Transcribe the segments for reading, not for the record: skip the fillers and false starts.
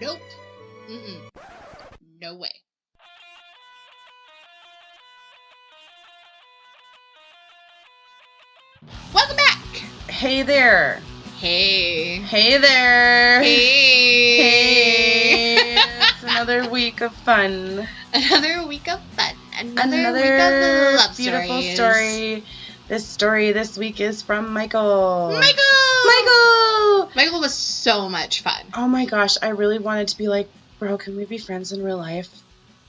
Nope. Mm-mm. No way. Welcome back. Hey there. Hey. Hey there. Hey. Hey. It's another week of fun. Another week of fun. Another week of love beautiful stories. story. This story this week is from Michael. Michael was so much fun. Oh my gosh, I really wanted to be like, bro, can we be friends in real life?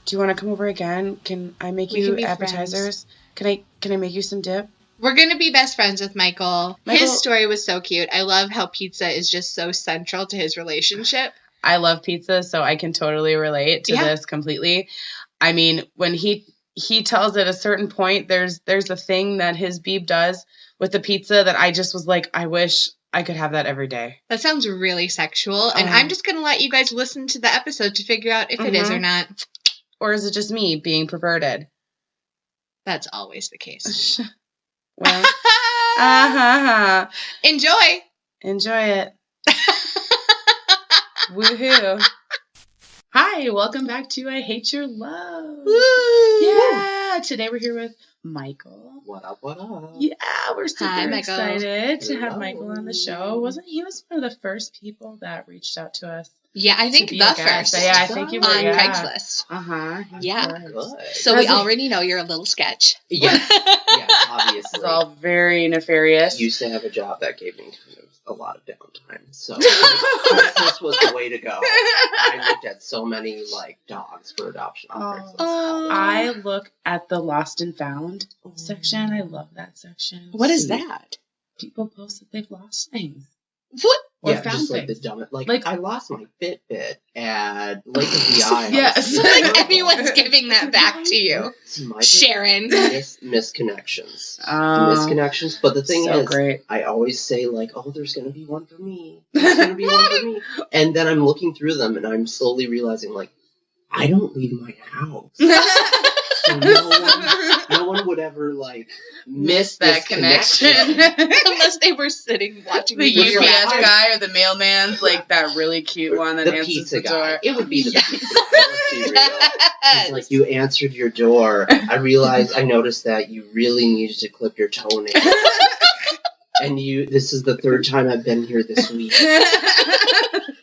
Do you want to come over again? Can I make you appetizers? Friends. Can I make you some dip? We're going to be best friends with Michael. His story was so cute. I love how pizza is just so central to his relationship. I love pizza, so I can totally relate to this completely. I mean, when he tells at a certain point, there's a thing that his Beeb does with the pizza that I just was like, I wish I could have that every day. That sounds really sexual, and I'm just going to let you guys listen to the episode to figure out if it is or not. Or is it just me being perverted? That's always the case. Well, Enjoy it. Woohoo. Hi, welcome back to I Hate Your Love. Woo! Yeah, today we're here with Michael. What up, what up? Yeah, we're super excited to have Michael on the show. He was one of the first people that reached out to us? Yeah, I think the first. Yeah, I think you were. On Craigslist. Yeah. Good. So we already know you're a little sketch. Yeah, obviously. It's all very nefarious. I used to have a job that gave me kind of a lot of downtime, so Craigslist was the way to go. I looked at so many dogs for adoption on Craigslist. I look at the lost and found section. I love that section. What is that? People post that they've lost things. What? Or yeah, found just things. the dumbest. I lost my Fitbit at Lake of the Isles. Yes. Anyone's giving that back to you. Sharon. Misconnections. Misconnections. But the thing is, great. I always say, there's going to be one for me. There's going to be one for me. And then I'm looking through them, and I'm slowly realizing, I don't leave my house. So no one would ever, miss that connection. Unless they were sitting watching the UPS guy or the mailman's, that really cute one that answers the door. It would be the pizza guy. Let's be real. It's you answered your door. I noticed that you really needed to clip your toenails. And this is the third time I've been here this week.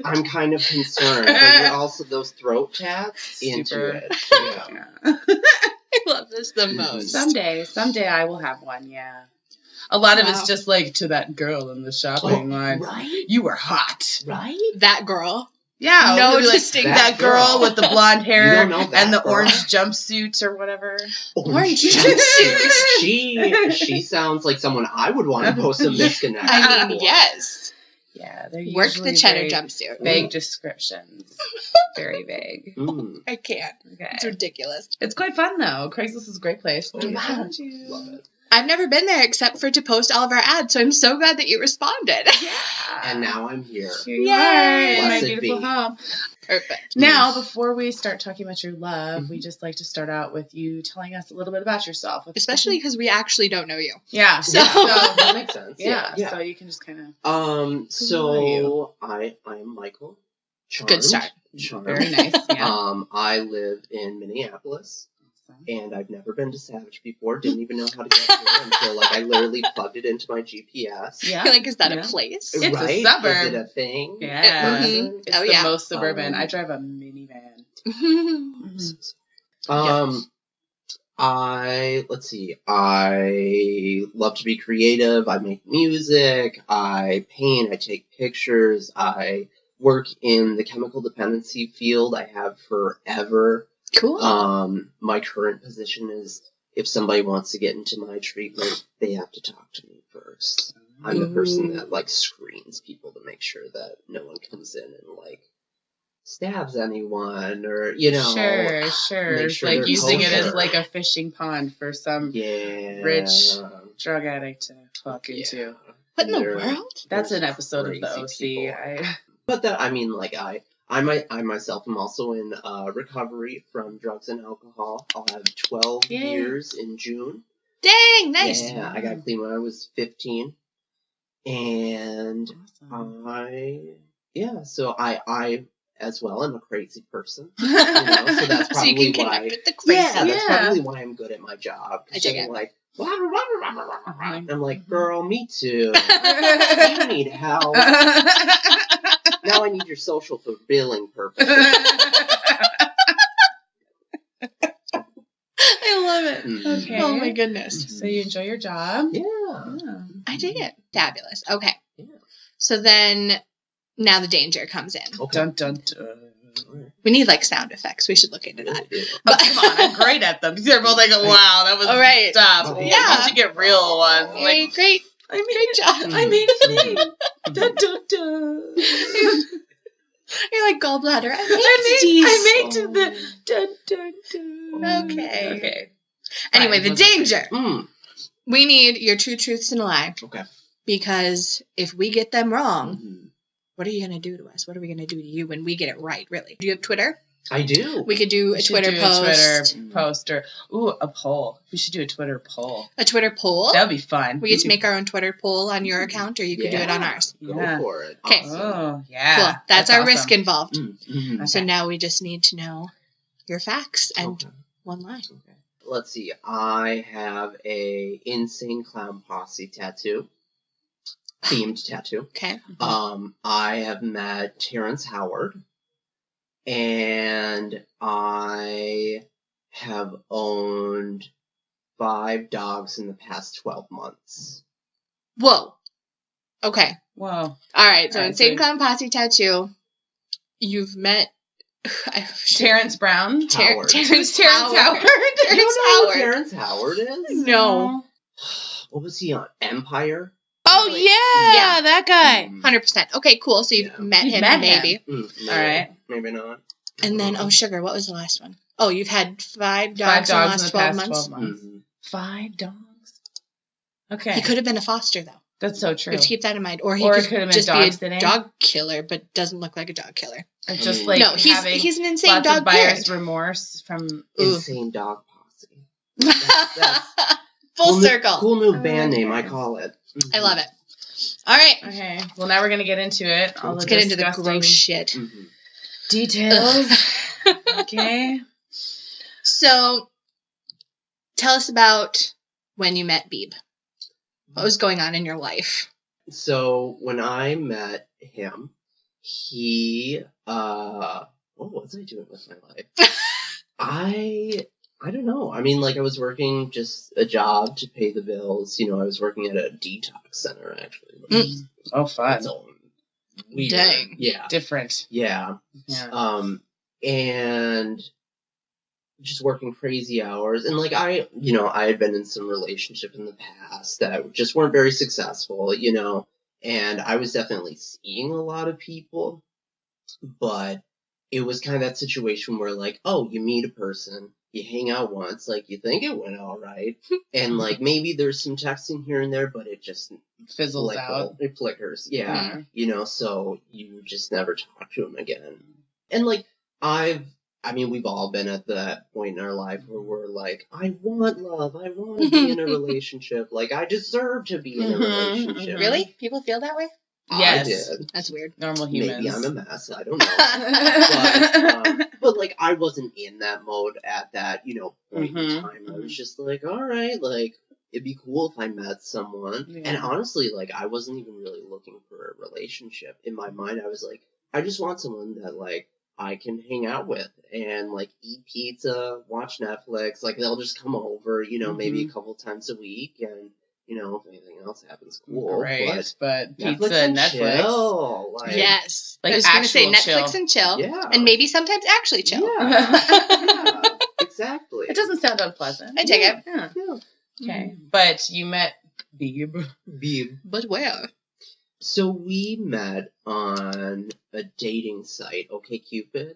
I'm kind of concerned. But you're also those throat tats into it. Yeah. I love this the most. Someday I will have one, yeah. A lot of it's just to that girl in the shopping line. Right? You were hot. Right? That girl. Yeah. No distinct. That girl with the blonde hair and the girl. Orange jumpsuit or whatever. Orange jumpsuit. She sounds like someone I would want to post a misconnection. I mean, yes. Yeah, they're Work usually the cheddar jumpsuit. Vague descriptions. Very vague. I can't. Okay. It's ridiculous. It's quite fun though. Craigslist is a great place. Love it. I've never been there except for to post all of our ads, so I'm so glad that you responded. Yeah. And now I'm here. Here you are in my Blessed beautiful be. home. Perfect. Now, before we start talking about your love, we just like to start out with you telling us a little bit about yourself. Especially because we actually don't know you. Yeah. So that makes sense. Yeah. So you can just kind of. So I am Michael. Charmed. Good start. Charmed. Very nice. Yeah. I live in Minneapolis. And I've never been to Savage before. Didn't even know how to get here until I literally plugged it into my GPS. Yeah. Is that a place? It's right? a suburb. Is it a thing? Yeah. Mm-hmm. It's the most suburban. I drive a minivan. Let's see. I love to be creative. I make music. I paint. I take pictures. I work in the chemical dependency field. I have forever. Cool. My current position is if somebody wants to get into my treatment, they have to talk to me first. I'm the person that screens people to make sure that no one comes in and stabs anyone or Sure. Make sure using it as kosher. a fishing pond for some rich drug addict to fuck into. What in the world? That's an episode of the OC. People. But that I myself am also in recovery from drugs and alcohol. I'll have 12 years in June. Dang, nice. Yeah, I got clean when I was 15. And Awesome. so I as well. I'm a crazy person, so that's probably so you can connect with the crazy. Yeah, that's probably why I'm good at my job. I dig it. Like, and I'm like, girl, me too. You need help. Now I need your social for billing purposes. I love it. Okay. Oh my goodness. So you enjoy your job? Yeah. I dig it. Fabulous. Okay. Yeah. So then now the danger comes in. Okay. Dun, dun, dun. We need like sound effects. We should look into that. But come on, I'm great at them. They're both like, wow, that was all right. Stop. Okay. Yeah. You should get real ones. Like, great. Great job. I made a thing. Dun, dun, dun. You're like gallbladder. I made the dun, dun, dun. Okay. Anyway, the danger. We need your two truths and a lie. Okay. Because if we get them wrong, what are you going to do to us? What are we going to do to you when we get it right, really? Do you have Twitter? I do. We could do a Twitter post. Or a poll. We should do a Twitter poll. A Twitter poll? That would be fun. We get to make our own Twitter poll on your account, or you could do it on ours. Go for it. Okay. Awesome. Oh, yeah. Cool. That's our awesome. risk involved. Okay. So now we just need to know your facts and one lie. Okay. Let's see. I have a Insane Clown Posse tattoo. Themed tattoo. Okay. I have met Terrence Howard. And I have owned 5 dogs in the past 12 months. Whoa. Okay. Whoa. All right. So All right, Insane Clown Posse tattoo. You've met Terrence Brown. Howard. Terrence Howard. You don't know who Terrence Howard is? No. What was he on? Empire? Oh, yeah, that guy. 100%. Okay, cool. So you've met him, maybe. Maybe. All right. Maybe not. And then, sugar, what was the last one? Oh, you've had 5 5 dogs, dogs in in the the last past 12 months. 12 months. 5 dogs? Okay. He could have been a foster, though. That's so true. You have to keep that in mind. Or he could could have been just dog be a sitting. dog killer, but doesn't look like a dog killer. Or just like no, he's an insane lots dog of buyer's parent. remorse from Insane Dog Posse. That's Full circle. Cool new band name, I call it. I love it. All right. Okay. Well, now we're going to get into it. Let's get into the gross shit. Details. Okay. So, tell us about when you met Beeb. What was going on in your life? So, when I met him, he, what was I doing with my life? I don't know. I mean, like, I was working just a job to pay the bills. I was working at a detox center, actually. Oh, fun. Weird. Dang. Yeah. Different. Yeah. And just working crazy hours. And, like, I had been in some relationship in the past that just weren't very successful, and I was definitely seeing a lot of people, but it was kind of that situation where, like, you meet a person, you hang out once, like, you think it went all right, and, like, maybe there's some texting here and there, but it just fizzles out. It flickers, yeah. So you just never talk to him again. And, like, we've all been at that point in our life where we're like, I want love, I want to be in a relationship, like, I deserve to be in a relationship. Really? People feel that way? Yes. I did. That's weird. Normal humans. Maybe I'm a mess. I don't know. But like, I wasn't in that mode at that, point in time. I was just like, all right, like, it'd be cool if I met someone. Yeah. And honestly, like, I wasn't even really looking for a relationship. In my mind, I was like, I just want someone that, like, I can hang out with and, like, eat pizza, watch Netflix. Like, they'll just come over, maybe a couple times a week, and if anything else happens, cool. Right, but Netflix pizza and Netflix. Chill, like, yes. Like, I was going to say Netflix chill. and chill. Yeah. And maybe sometimes actually chill. Yeah. Exactly. It doesn't sound unpleasant. I take it. Yeah. Okay. But you met Beeb. But where? So we met on a dating site, OkCupid.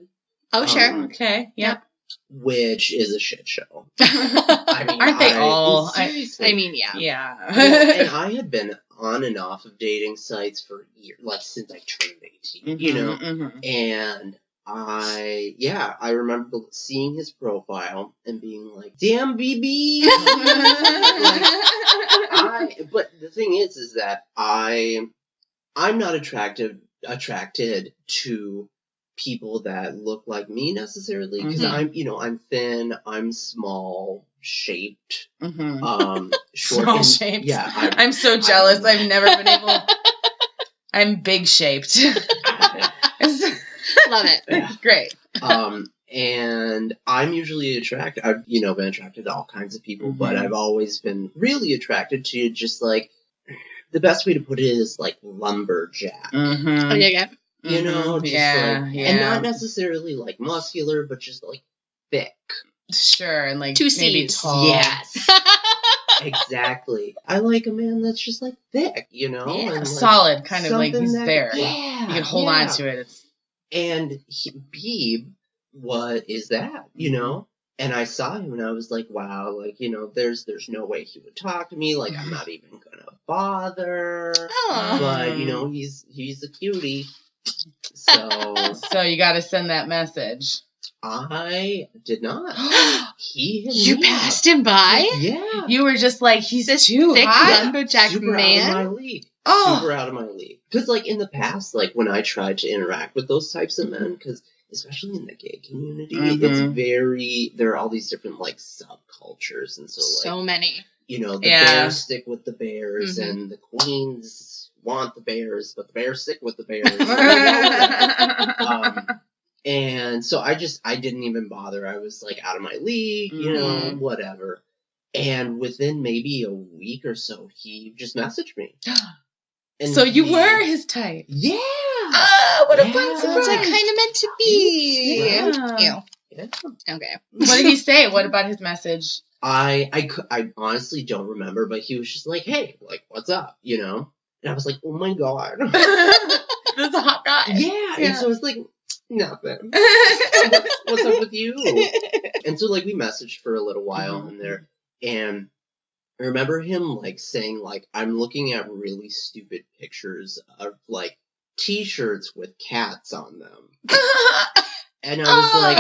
Oh, sure. Okay. Yep. Which is a shit show. Aren't they all? I mean, yeah. Yeah. And I had been on and off of dating sites for years, like since I turned 18, And I remember seeing his profile and being like, damn, BB. But the thing is that I'm not attracted to people that look like me necessarily, because I'm thin, I'm small shaped, short small shaped. Yeah, I'm so jealous. I've never been able. I'm big shaped. Love it. Yeah. Great. And I'm usually attracted. I've been attracted to all kinds of people, but I've always been really attracted to just like, the best way to put it is like lumberjack. Oh, yeah. You know, just and not necessarily like muscular, but just like thick. Sure, and like 2 maybe C's. tall. Yes. Exactly. I like a man that's just like thick, and like solid, kind of like he's there. Yeah, you can hold on to it. And Beeb, what is that? And I saw him and I was like, wow, like, there's no way he would talk to me. Like, I'm not even gonna bother. Oh. But, he's a cutie. So you got to send that message. I did not. He hit You me passed him by? Yeah. You were just like, he's too thick hot. lumberjack Super man. out of my league. Oh. Super out of my league. Because, like, in the past, like, when I tried to interact with those types of men, because especially in the gay community, it's there are all these different, like, subcultures. And so many. The bears stick with the bears, and the queens want the bears, but the bears stick with the bears. And so I didn't even bother. I was, like, out of my league, whatever. And within maybe a week or so, he just messaged me. And so you were his type. Yeah. Oh, what a fun surprise. It's like kind of meant to be. Yeah. Okay. What did he say? What about his message? I honestly don't remember, but he was just like, hey, like, what's up? And I was like, oh my God. This is a hot guy. Yeah. And so I was like, nothing. What's up with you? And so, like, we messaged for a little while in there. And I remember him, like, saying, like, I'm looking at really stupid pictures of, like, T-shirts with cats on them. And I was like,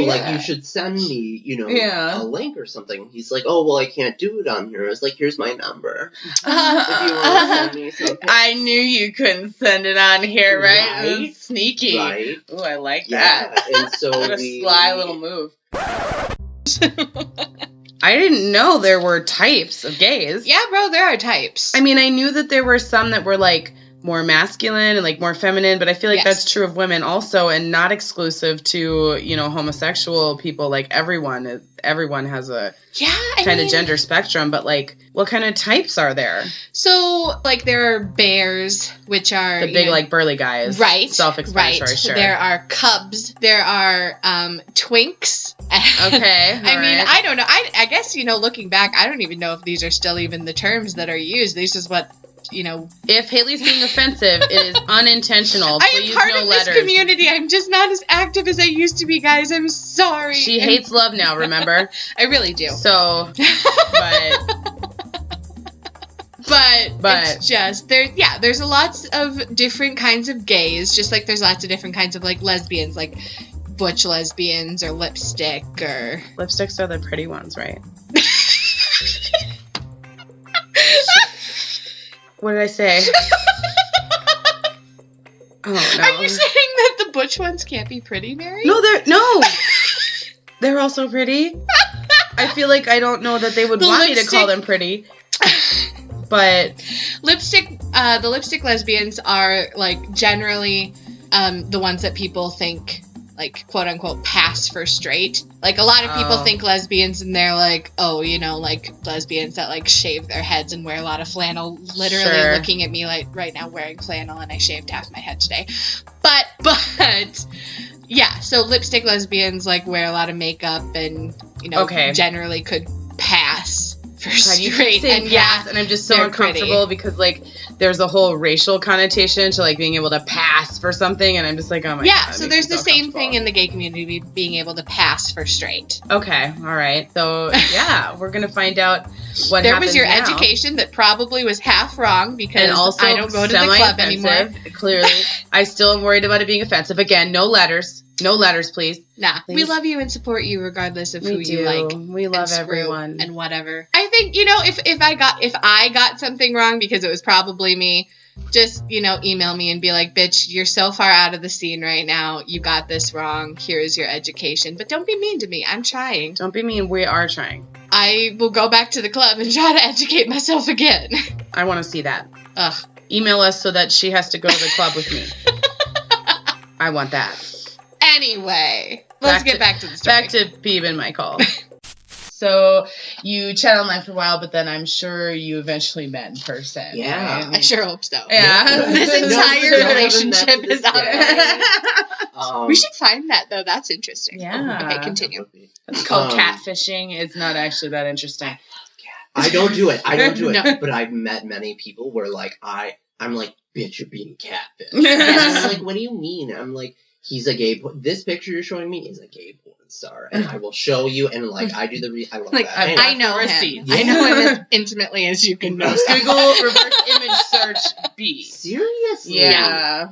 like, you should send me, a link or something. He's like, oh, well, I can't do it on here. I was like, here's my number. If you want to send me something. I knew you couldn't send it on here, right? It was sneaky. Right. Ooh, I like that. And so what a sly little move. I didn't know there were types of gays. Yeah, bro, there are types. I mean, I knew that there were some that were, like, more masculine and, like, more feminine, but I feel like that's true of women also, and not exclusive to, homosexual people. Like, everyone has a kind of gender spectrum, but, like, what kind of types are there? So, like, there are bears, which are the big, like, burly guys. Right. Self-explanatory, sure. There are cubs. There are twinks. Okay. I mean, I don't know. I guess, looking back, I don't even know if these are still even the terms that are used. This is what, If Hailey's being offensive, it is unintentional. I am part of this community. I'm just not as active as I used to be, guys. I'm sorry. She hates love now, remember? I really do. So, but it's just there's lots of different kinds of gays, just like there's lots of different kinds of, like, lesbians, like butch lesbians or lipstick or lipsticks are the pretty ones, right? What did I say? Oh, no. Are you saying that the butch ones can't be pretty, Mary? No, they're also pretty. I feel like I don't know that they would want me to call them pretty. But the lipstick lesbians are, like, generally the ones that people think, like, quote unquote, pass for straight. Like, a lot of people think lesbians and they're like, like lesbians that, like, shave their heads and wear a lot of flannel. Literally looking at me, like, right now wearing flannel, and I shaved half my head today. But yeah, so lipstick lesbians, like, wear a lot of makeup and, generally could pass for straight. And and I'm just so uncomfortable because, like, there's a whole racial connotation to, like, being able to pass for something, and I'm just like, oh my god. Yeah, so there's the same thing in the gay community, being able to pass for straight. Okay, all right. So yeah, we're gonna find out what there was your now. Education that probably was half wrong because also I don't go to the club anymore. Clearly, I still am worried about it being offensive. Again, no letters. No letters, please. Nah, please. We love you and support you regardless of who you like. We love everyone and whatever. I think if I got something wrong, because it was probably me, just, email me and be like, bitch, you're so far out of the scene right now. You got this wrong. Here's your education. But don't be mean to me. I'm trying. Don't be mean. We are trying. I will go back to the club and try to educate myself again. I want to see that. Ugh. Email us so that she has to go to the club with me. I want that. Anyway, let's get back to the story. Back to Beeb and Michael. So you chat online for a while, but then I'm sure you eventually met in person. Yeah. Right? I sure hope so. Yeah. This entire relationship is online. We should find that, though. That's interesting. Yeah. Okay, continue. It's called catfishing. It's not actually that interesting. I don't do it. No. But I've met many people where, like, I'm like, bitch, you're being catfished. Yes. I'm like, what do you mean? I'm like, he's a gay. This picture you're showing me is a gay porn star, and I will show you. And like, I do the. I love that. Anyway. I know him. Yeah. I know him as intimately as you can know. Google reverse image search Beeb. Seriously? Yeah.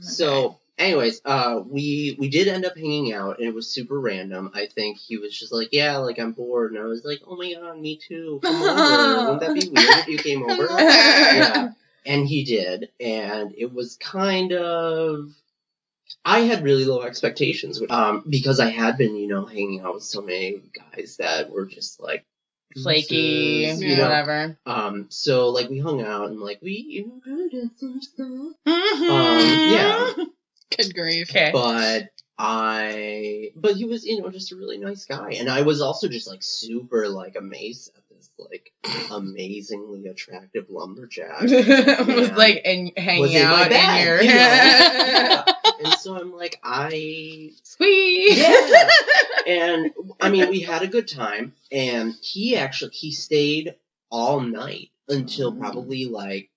So, anyways, we did end up hanging out, and it was super random. I think he was just like, yeah, like, I'm bored, and I was like, oh my god, me too. Come over. Wouldn't that be weird if you came over? Yeah. And he did, and it was kind of. I had really low expectations because I had been, hanging out with so many guys that were just like flaky, whatever. So like we hung out and like we did some stuff. Yeah. Good grief. Okay. But he was, just a really nice guy, and I was also just like super like amazed at this like amazingly attractive lumberjack. Was like hanging out in your. Yeah. And so I'm like, sweet. Yeah. And I mean, we had a good time, and he stayed all night until probably like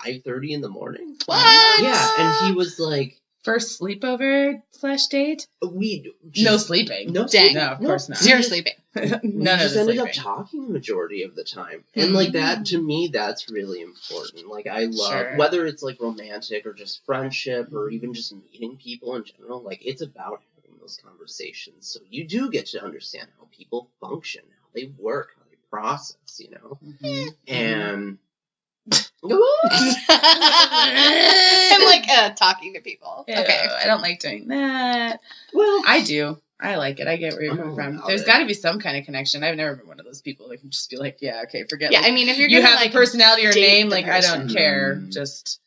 5:30 in the morning. What? Yeah, and he was like. First sleepover / date? No sleeping. No, of course not. Zero sleeping. None of just ended up talking the majority of the time. And like that, to me, that's really important. Like I love, whether it's like romantic or just friendship or even just meeting people in general, like it's about having those conversations. So you do get to understand how people function, how they work, how they process, Mm-hmm. And... I'm like talking to people. Ew, okay. I don't like doing that. Well, I do. I like it. I get where you're coming from. There's got to be some kind of connection. I've never been one of those people that can just be like, yeah, okay, forget. Yeah, like, I mean, if you're you gonna have like a personality or name, like I person. don't care. Just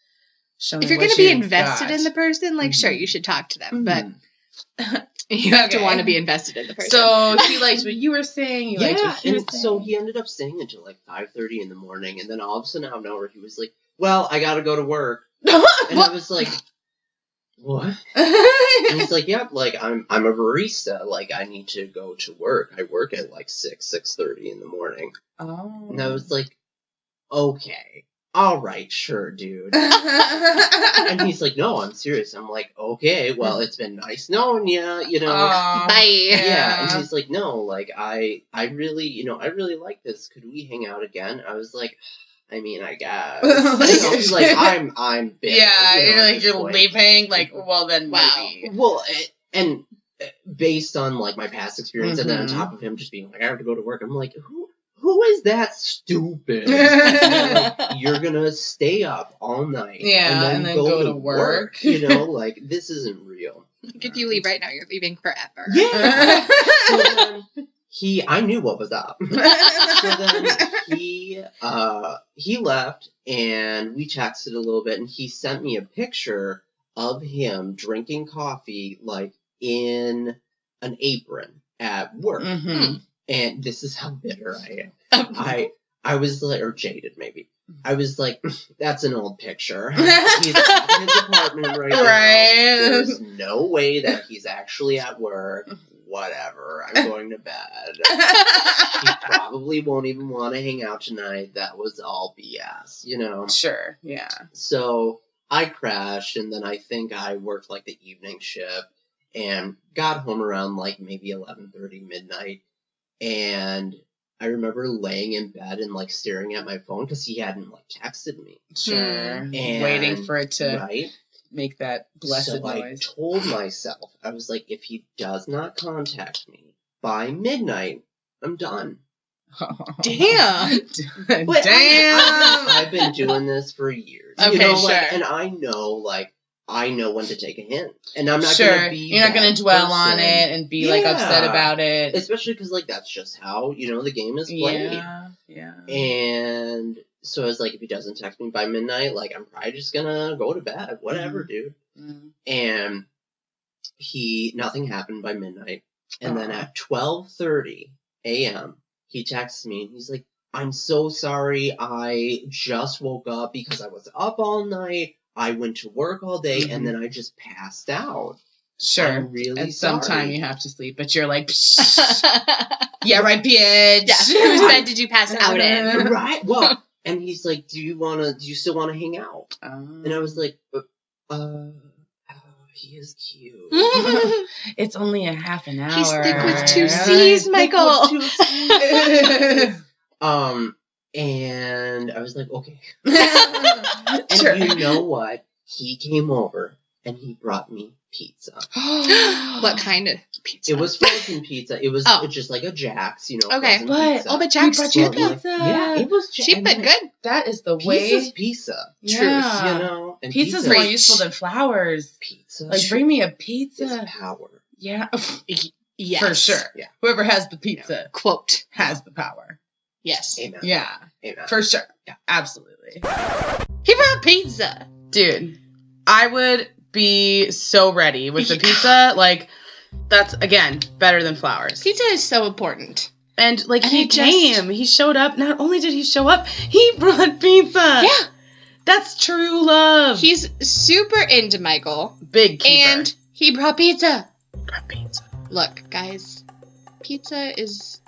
show me. If you're what gonna be you invested got. in the person, like sure, you should talk to them, but you have to want to be invested in the person. So he liked what you were saying. You liked what he was saying. So he ended up staying until like 5:30 in the morning, and then all of a sudden out of nowhere he was like, well, I gotta go to work. And I was like, what? And he's like, yeah, like I'm a barista. Like I need to go to work. I work at like 6:30 in the morning. Oh. And I was like, okay, all right, sure, dude. And he's like, no, I'm serious. I'm like, okay, well, it's been nice knowing you, Bye. Yeah. And he's like, no, like I really, I really like this. Could we hang out again? I was like, I mean, I guess. He's like, I'm big. Yeah, you're leaving. Like, well, then maybe. Well, and based on like my past experience, and then on top of him just being like, I have to go to work. I'm like, who is that stupid? Like, you're gonna stay up all night, and then go to work. Like this isn't real. Like if you leave right now, you're leaving forever. Yeah. So then I knew what was up. So then he left, and we texted a little bit, and he sent me a picture of him drinking coffee, like, in an apron at work. Mm-hmm. And this is how bitter I am. I was like, or jaded maybe. I was like, that's an old picture. He's at his apartment right now. There's no way that he's actually at work. Whatever, I'm going to bed. He probably won't even want to hang out tonight. That was all BS, Sure, yeah. So I crashed, and then I think I worked like the evening shift and got home around like maybe 11:30 midnight. And I remember laying in bed and like staring at my phone because he hadn't like texted me. Sure. And, waiting for it to right? make that blessed noise. I told myself, I was like, if he does not contact me by midnight, I'm done. Damn. Damn. I've been doing this for years. Okay, you know, sure. and I know when to take a hint. And I'm not sure. going to be You're not going to dwell on it and be, like, upset about it. Especially because, like, that's just how, the game is played. Yeah. And so I was like, if he doesn't text me by midnight, like, I'm probably just going to go to bed. Whatever, dude. Mm-hmm. And nothing happened by midnight. And then at 12:30 a.m., he texts me and he's like, I'm so sorry. I just woke up because I was up all night. I went to work all day and then I just passed out. Sure. I'm really and sorry. sometime you have to sleep, but you're like, yeah, right, bitch. Yeah. Whose bed did you pass out in? Right. Well, and he's like, do you still want to hang out? And I was like, he is cute. It's only a half an hour. He's thick with 2 C's, Michael. And I was like, okay. And sure. you know what? He came over and he brought me pizza. What kind of pizza? It was frozen pizza. It was just like a Jack's, Okay. frozen What? pizza. Oh, but Jack's cheap pizza. Yeah, it was cheap but good. That is the way. Pizza's pizza. Yeah. Truth, And pizza's more useful than flowers. Pizza. Like, bring me a pizza. It's power. Yeah. Yes. For sure. Yeah. Whoever has the pizza quote has the power. Yes. Amen. Yeah. Amen. For sure. Yeah. Absolutely. He brought pizza. Dude, I would be so ready with the pizza. Like, that's, again, better than flowers. Pizza is so important. And, like, he came. He showed up. Not only did he show up, he brought pizza. Yeah. That's true love. He's super into Michael. Big keeper. And he brought pizza. Brought pizza. Look, guys, pizza is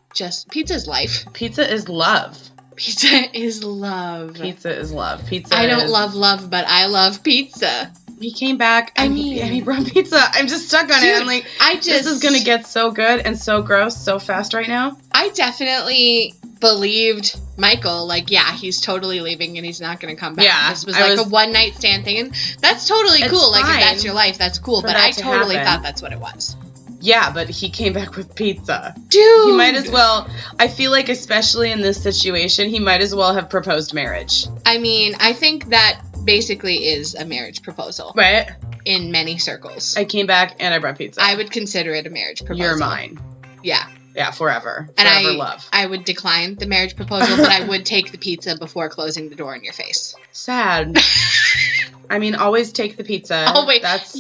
life. Pizza is love. Pizza is love. Pizza is love. Pizza I don't love, but I love pizza. He came back and he brought pizza. I'm just stuck on it. I'm like, this is going to get so good and so gross so fast right now. I definitely believed Michael, like, yeah, he's totally leaving and he's not going to come back. Yeah, this was like a one-night stand thing, and that's totally cool. Like, if that's your life, that's cool. But I totally thought that's what it was. Yeah, but he came back with pizza. Dude! He might as well, I feel like especially in this situation, he might as well have proposed marriage. I mean, I think that basically is a marriage proposal. Right? In many circles. I came back and I brought pizza. I would consider it a marriage proposal. You're mine. Yeah. Yeah, forever. And forever love. I would decline the marriage proposal, but I would take the pizza before closing the door in your face. Sad. I mean, always take the pizza. Always. That's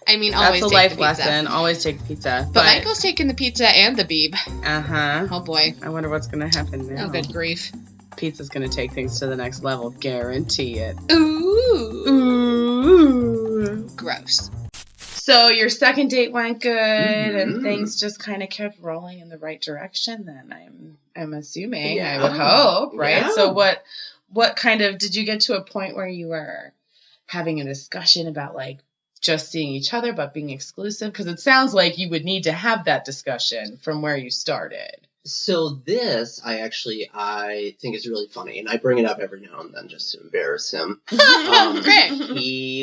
always a life lesson. Always take the pizza. But Michael's taking the pizza and the Beeb. Uh-huh. Oh, boy. I wonder what's going to happen now. Oh, good grief. Pizza's going to take things to the next level. Guarantee it. Ooh. Ooh. Gross. So your second date went good, and things just kind of kept rolling in the right direction. Then I'm assuming, I would hope, right? Yeah. So what kind of did you get to a point where you were having a discussion about like just seeing each other but being exclusive? Because it sounds like you would need to have that discussion from where you started. So this, I think is really funny, and I bring it up every now and then just to embarrass him. Great.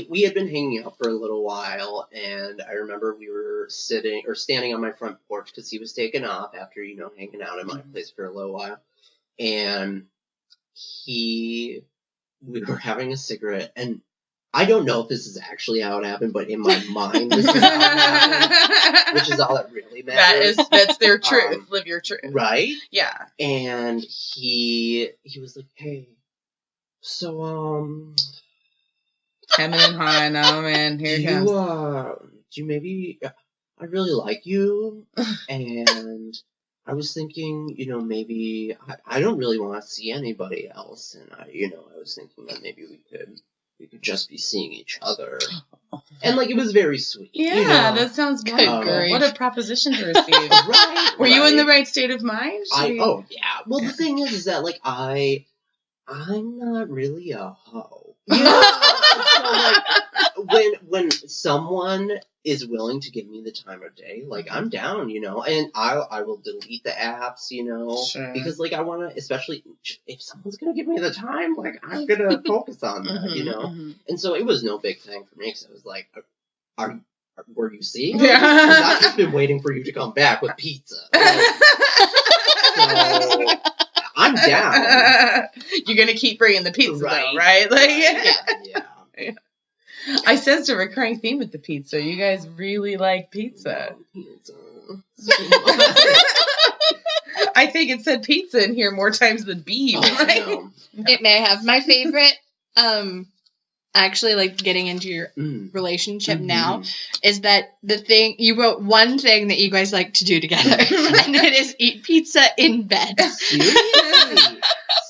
We had been hanging out for a little while, and I remember we were standing on my front porch because he was taking off after, hanging out at my place for a little while, and we were having a cigarette, and I don't know if this is actually how it happened, but in my mind, this is how it happened, which is all that really matters. That's their truth. Live your truth. Right? Yeah. And he was like, hey, so, coming in high now, man. Here it comes. Do you maybe, I really like you, and I was thinking, maybe, I don't really want to see anybody else, and I was thinking that maybe we could just be seeing each other. And, it was very sweet. Yeah, that sounds wonderful. What a proposition to receive. Right. Were you in the right state of mind? Oh, yeah. Well, the thing is that, I'm not really a hoe. So, when someone is willing to give me the time of day, I'm down, and I will delete the apps, sure. because I want to, especially if someone's going to give me the time, I'm going to focus on that, and so it was no big thing for me, because I was like, were you seeing me? Yeah. I've just been waiting for you to come back with pizza. So, down. You're going to keep bringing the pizza, though, right? Yeah. I sensed a recurring theme with the pizza. You guys really like pizza. I think it said pizza in here more times than Beeb. Oh, It may have. My favorite, actually, like, getting into your relationship now, is that the thing, you wrote one thing that you guys like to do together, and it is eat pizza in bed.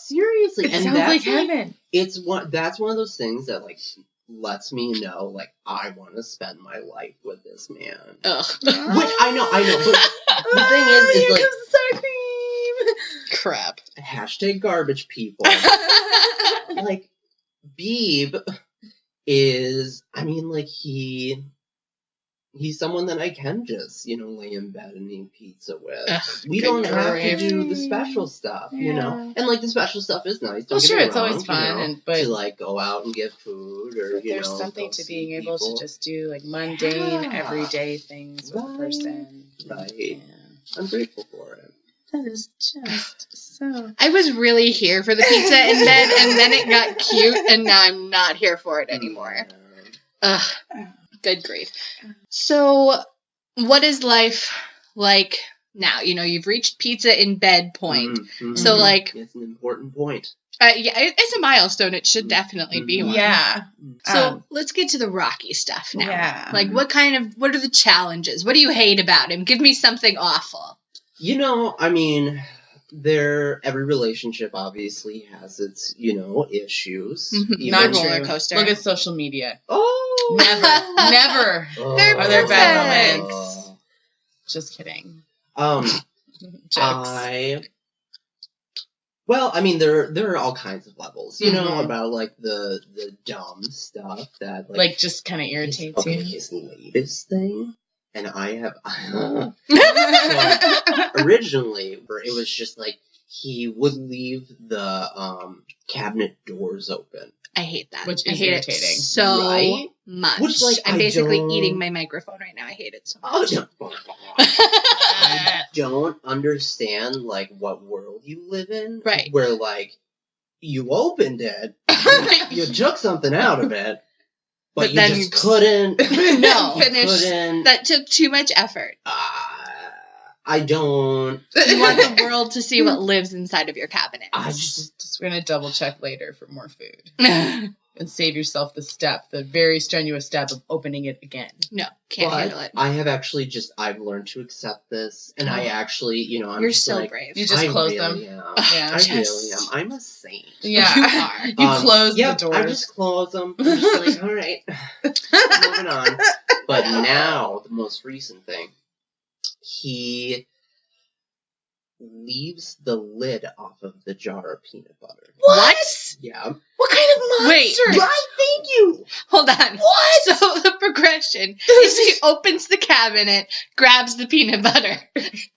Seriously. It sounds like heaven. That's one of those things that, like, lets me know, like, I want to spend my life with this man. Ugh. Which I know, but the thing is like, sour cream. Crap. Hashtag garbage people. Like, Beeb is, I mean, like, he's someone that I can just, lay in bed and eat pizza with. We don't have to do the special stuff, And, like, the special stuff is nice. Don't get me wrong, it's always fun. But to, like, go out and get food or, but there's something to being able to just do, like, mundane, everyday things with a person. Right. Yeah. I'm grateful for it. That is just so... I was really here for the pizza in bed, and then it got cute, and now I'm not here for it anymore. Ugh. Good grief. So, what is life like now? You've reached pizza in bed point. So, like... It's an important point. Yeah, it's a milestone. It should definitely be one. Yeah. So, let's get to the rocky stuff now. Yeah. Like, what are the challenges? What do you hate about him? Give me something awful. I mean... every relationship obviously has its, issues. Not roller coaster. Look at social media. Oh, never are there bad moments. Just kidding. Well, I mean, there are all kinds of levels, about like the dumb stuff that like just kind of irritates you. His latest thing. And I have, so originally, it was just like, he would leave the cabinet doors open. I hate that. Which is I hate irritating. It so much. Which, like, I'm basically eating my microphone right now. I hate it so much. I don't understand, like, what world you live in. Right. Where, like, you opened it, you took something out of it. But you then just couldn't finish. That took too much effort. I don't. You want the world to see what lives inside of your cabinet. We're going to double check later for more food. And save yourself the very strenuous step of opening it again. No, can't handle it. I have actually I've learned to accept this. And I actually, I'm You're just so like, brave. You just close them. Yeah, I really am. I'm a saint. Yeah. You are. You close the doors. I just close them. I'm just like, all right, moving on. But now, the most recent thing, he leaves the lid off of the jar of peanut butter. What? Yeah. What kind of monster? Wait. Right, thank you. Hold on. What? So the progression is he opens the cabinet, grabs the peanut butter,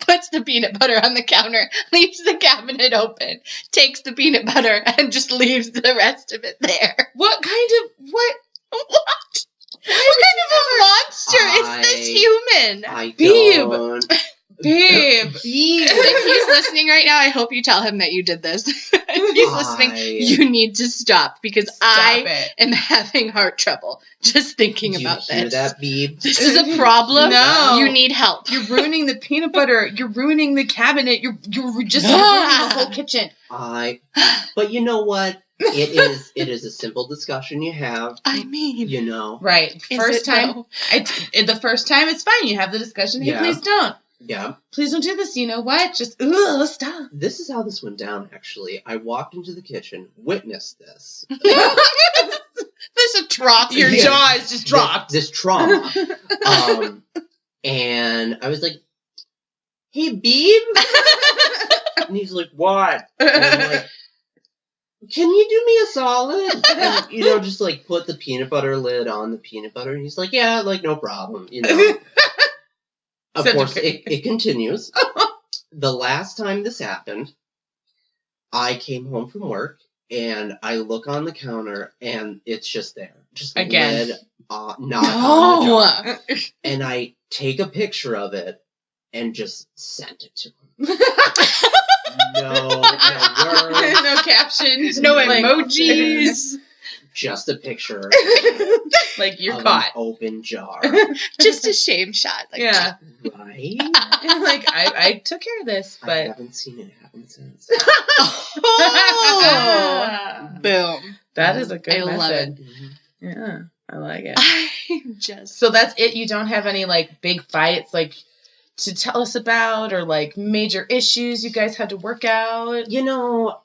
puts the peanut butter on the counter, leaves the cabinet open, takes the peanut butter, and just leaves the rest of it there. What kind of... What? What kind of a monster is this human? Beeb. Beeb. If he's listening right now, I hope you tell him that you did this. If he's listening, you need to stop because I am having heart trouble just thinking about this. You hear this. that, Beeb? This is a problem. No. You need help. You're ruining the peanut butter. You're ruining the cabinet. You're just ruining the whole kitchen. But you know what? It is a simple discussion you have. I mean, right. First time, the first time it's fine. You have the discussion. Hey, please don't. Yeah. Please don't do this. You know what? Just stop. This is how this went down. Actually, I walked into the kitchen, witnessed this. This atrocity. Your jaw is just dropped. This trauma. And I was like, "Hey, Beeb," and he's like, "What?" And I'm like, "Can you do me a solid?" And, just like put the peanut butter lid on the peanut butter. And he's like, "Yeah, like no problem." Of course, it continues. The last time this happened, I came home from work and I look on the counter and it's just there, just again, lid, not on the jar. And I take a picture of it and just sent it to him. No captioned. No emojis. Just a picture. Like you're of caught. An open jar. Just a shame shot. Like, yeah. Right? Like, I took care of this, but... I haven't seen it happen since. Oh! Boom. That is a good I method. love it. Yeah, I like it. So that's it? You don't have any, like, big fights, like, to tell us about, or, like, major issues you guys had to work out? You know...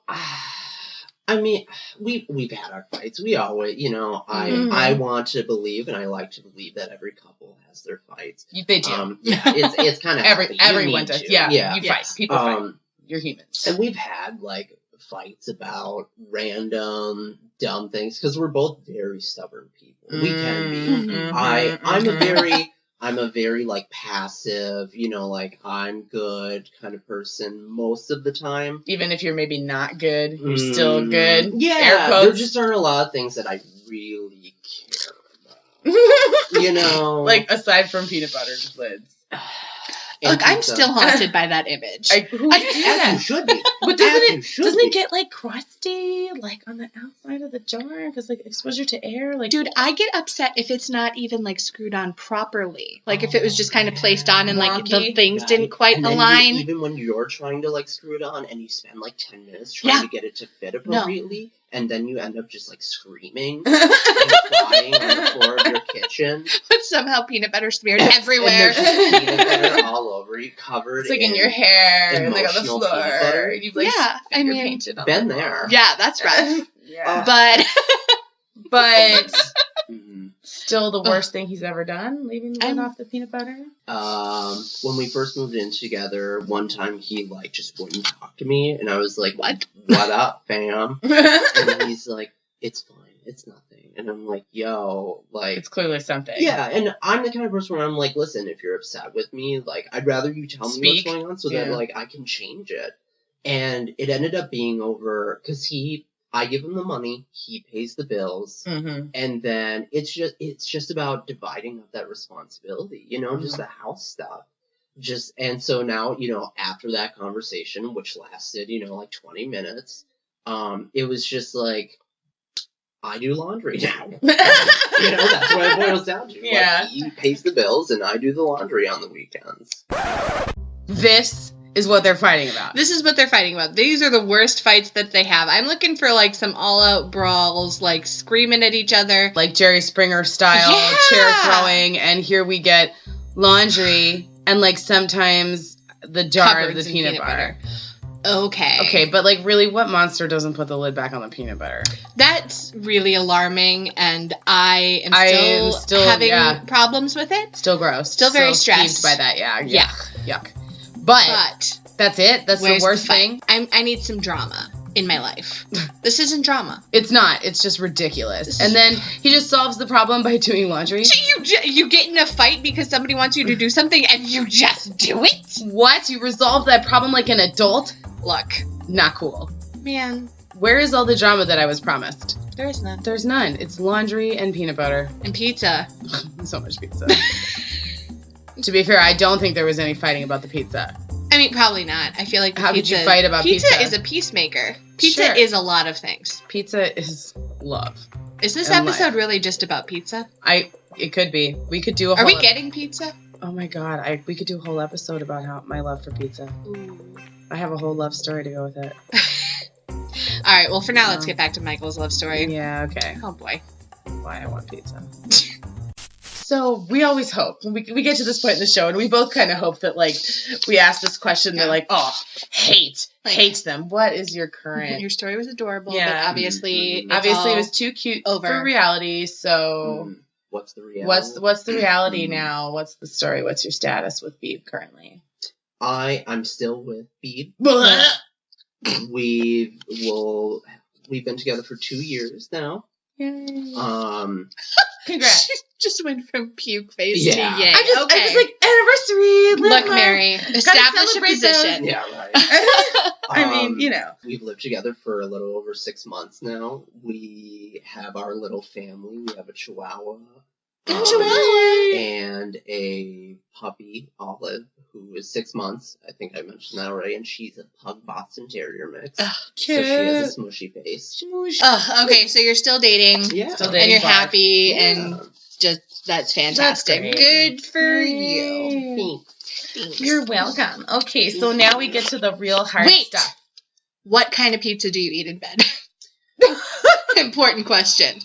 I mean, we've had our fights. We always, you know, I want to believe, and I like to believe that every couple has their fights. They do. Yeah, it's kind of everyone does. Yeah, you fight. People fight. You're humans. And we've had like fights about random dumb things because we're both very stubborn people. We can be. I'm a very like passive, you know, like I'm good kind of person most of the time. Even if you're maybe not good, you're still good. Yeah, there just aren't a lot of things that I really care about. You know, like aside from peanut butter lids. Look, I'm still haunted by that image. Who would do that? You should be. But doesn't it get like crusty, like on the outside of the jar, because like exposure to air? Like, dude, I get upset if it's not even like screwed on properly. Like if it was just kind of placed on and like the things didn't quite align. Even when you're trying to like screw it on and you spend like 10 minutes trying to get it to fit appropriately, and then you end up just like screaming and crying on the floor of your kitchen. But somehow peanut butter smeared everywhere. And there's just peanut butter all over you, covered it's like in your hair and like on the floor. And you've like painted on been there. Yeah, that's rough. Yeah. But still the worst thing he's ever done, leaving the lid off the peanut butter. When we first moved in together, one time he like just wouldn't talk to me, and I was like, "What up, fam?" And he's like, "It's fine, it's nothing." And I'm like, "Yo, like, it's clearly something." Yeah, and I'm the kind of person where I'm like, "Listen, if you're upset with me, like, I'd rather you tell me what's going on so that like I can change it." And it ended up being over because I give him the money, he pays the bills, and then it's just about dividing up that responsibility, you know, just the house stuff. And so now, you know, after that conversation, which lasted, you know, like 20 minutes, it was just like, I do laundry now. You know, that's what it boils down to. Yeah. Like, he pays the bills and I do the laundry on the weekends. This is what they're fighting about. This is what they're fighting about. These are the worst fights that they have. I'm looking for like some all-out brawls, like screaming at each other, like Jerry Springer style chair throwing. And here we get laundry and like sometimes the jar of the peanut butter. Okay, but like really, what monster doesn't put the lid back on the peanut butter? That's really alarming, and I am still having problems with it. Still gross. Still very stressed by that. Yeah. Yuck. But that's it. That's the worst thing. I need some drama in my life. This isn't drama. It's not. It's just ridiculous. And then he just solves the problem by doing laundry. You get in a fight because somebody wants you to do something and you just do it? What? You resolve that problem like an adult? Look. Not cool. Man. Where is all the drama that I was promised? There is none. There's none. It's laundry and peanut butter. And pizza. So much pizza. To be fair, I don't think there was any fighting about the pizza. I mean, probably not. I feel like How could you fight about pizza? Pizza is a peacemaker. Pizza is a lot of things. Pizza is love. Is this episode really just about pizza? It could be. We could do a whole... Are we getting pizza? Oh my god, we could do a whole episode about my love for pizza. Ooh. I have a whole love story to go with it. Alright, well for now let's get back to Michael's love story. Yeah, okay. Oh boy. Why I want pizza. So we always hope when we get to this point in the show, and we both kind of hope that like we ask this question, they're like, "Oh, hate them." What is your current? Your story was adorable, but obviously it was too cute for reality. So what's the reality? What's the reality now? What's the story? What's your status with Beeb currently? I'm still with Beeb. We've been together for 2 years now. Yay. Congrats. She just went from puke face to yay. I just like anniversary. Look, Mary, establish a position. Yeah, right. I mean, you know. We've lived together for a little over 6 months now. We have our little family. We have a Chihuahua. Chihuahua. And a puppy, Olive, who is 6 months. I think I mentioned that already. And she's a pug Boston Terrier mix. Cute. So she has a smushy face. Oh, okay. So you're still dating. Yeah. Still dating, and you're but- happy, Yeah. and just that's fantastic. That's Good for you. Thanks. You're welcome. Okay, so now we get to the real hard stuff. What kind of pizza do you eat in bed? Important question.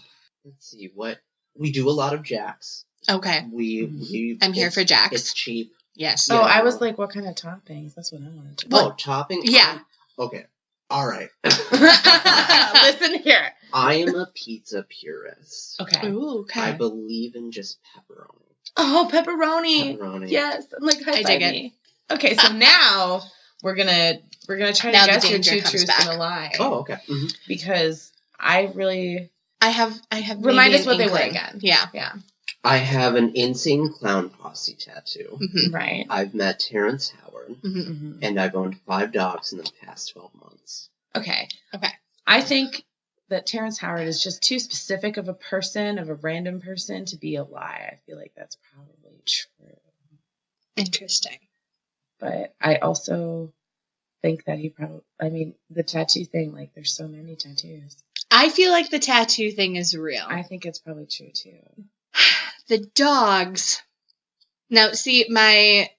Let's see what we do. A lot of Jacks. Okay. I'm here for Jacks. It's cheap. Yes. Oh, Yeah. I was like, what kind of toppings? That's what I wanted to Oh, topping? Yeah. Okay. All right. Listen here. I am a pizza purist. Okay. Ooh, okay. I believe in just pepperoni. Oh, pepperoni. Pepperoni. Yes. I'm like, high I five dig me. Okay, so now we're gonna try Now to the guess your danger two comes truths back. and a lie. Oh, okay. Mm-hmm. Because I have remind maybe us what an they were inkling. again. Yeah. Yeah. I have an insane clown posse tattoo. Mm-hmm. Right. I've met Terrence Howard, Mm-hmm. Mm-hmm. and I've owned 5 dogs in the past 12 months. Okay. Okay. I think that Terrence Howard is just too specific of a person, of a random person, to be a lie. I feel like that's probably true. Interesting. But I also think that the tattoo thing, like, there's so many tattoos. I feel like the tattoo thing is real. I think it's probably true, too. The dogs. Now, see, my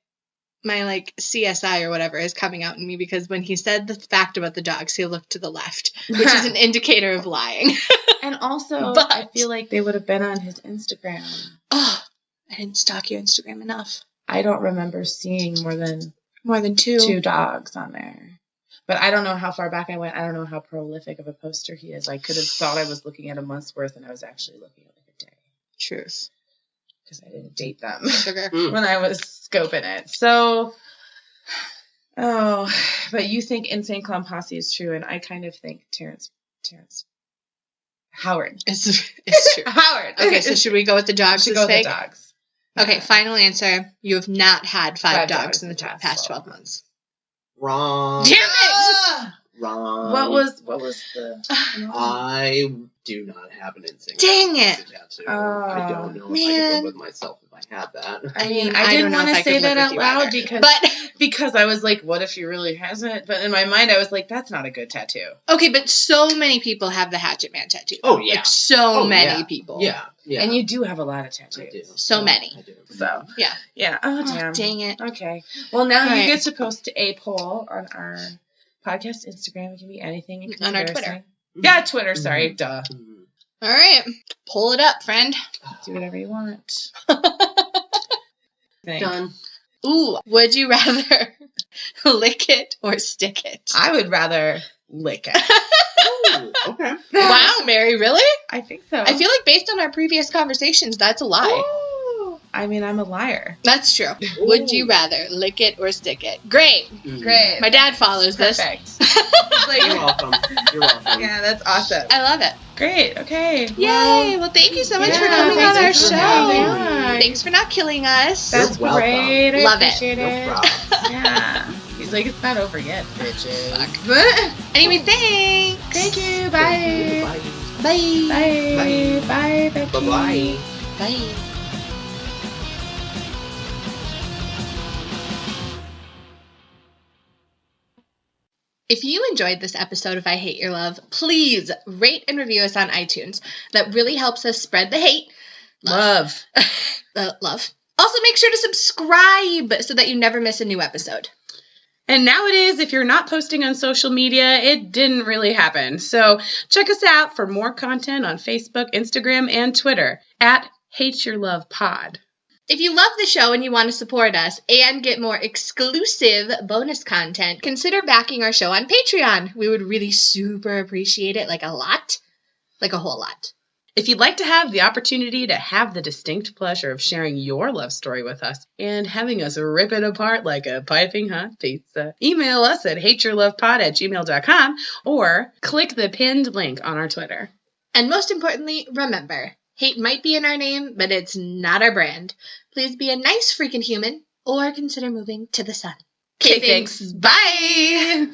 like CSI or whatever is coming out in me, because when he said the fact about the dogs, he looked to the left, which is an indicator of lying. And also, But- I feel like they would have been on his Instagram. Oh, I didn't stalk your Instagram enough. I don't remember seeing more than two. 2 dogs on there. But I don't know how far back I went. I don't know how prolific of a poster he is. I could have thought I was looking at a month's worth, and I was actually looking at like a day. Truth. Because I didn't date them Sugar. when I was scoping it. So, but you think Insane Clown Posse is true, and I kind of think Terrence Howard. It's true. Howard. Okay, so should we go with the dogs? Should go with fake? the dogs. Okay, Yeah. final answer. You have not had 5 5 dogs in the past past 12 12 months. Wrong. Damn it! Wrong. What was the? I do not have an insane Dang it. tattoo. I don't know if I could Man. live with myself if I had that. I mean, I I don't didn't know want if to I could say that live out with you loud either. because I was like, what if he really hasn't? But in my mind, I was like, that's not a good tattoo. Okay, but so many people have the Hatchet Man tattoo. Oh, yeah. Like, so Oh, many yeah. people. Yeah. And you do have a lot of I tattoos. do. So many. I do. So, Yeah. yeah. Oh, Oh, damn. dang it. Okay. Well, now All you right. get to post a poll on our podcast Instagram. It can be anything. It can be On our embarrassing. Twitter. Yeah, Twitter. Sorry. Mhm. Duh. Mhm. All right. Pull it up, friend. Do whatever you want. Done. Ooh, would you rather lick it or stick it? I would rather lick it. Ooh, okay. Wow, Mary, really? I think so. I feel like based on our previous conversations, that's a lie. Ooh. I mean, I'm a liar. That's true. Would you rather lick it or stick it? Great. Mhm. Great. My dad follows this. Perfect. You're welcome. You're welcome. Yeah, that's awesome. I love it. Great. Okay. Yay. Well, thank you so much for yeah, coming on our thanks for show. having me. Thanks for not killing us. That's You're welcome. great. I Love it. appreciate No it. problem. Yeah. He's like, it's not over yet, bitches. Fuck. Anyway, thanks. Thank you. Bye. Bye. Bye. Bye. Bye. Bye, Becki. Bye-bye. Bye. If you enjoyed this episode of I Hate Your Love, please rate and review us on iTunes. That really helps us spread the hate. Love. Love. Also, make sure to subscribe so that you never miss a new episode. And nowadays, if you're not posting on social media, it didn't really happen. So check us out for more content on Facebook, Instagram, and Twitter at Hate Your Love Pod. If you love the show and you want to support us and get more exclusive bonus content, consider backing our show on Patreon. We would really super appreciate it, like a lot, like a whole lot. If you'd like to have the opportunity to have the distinct pleasure of sharing your love story with us and having us rip it apart like a piping hot pizza, email us at hateyourlovepod@gmail.com or click the pinned link on our Twitter. And most importantly, remember, hate might be in our name, but it's not our brand. Please be a nice freaking human or consider moving to the sun. Okay, thanks. Bye!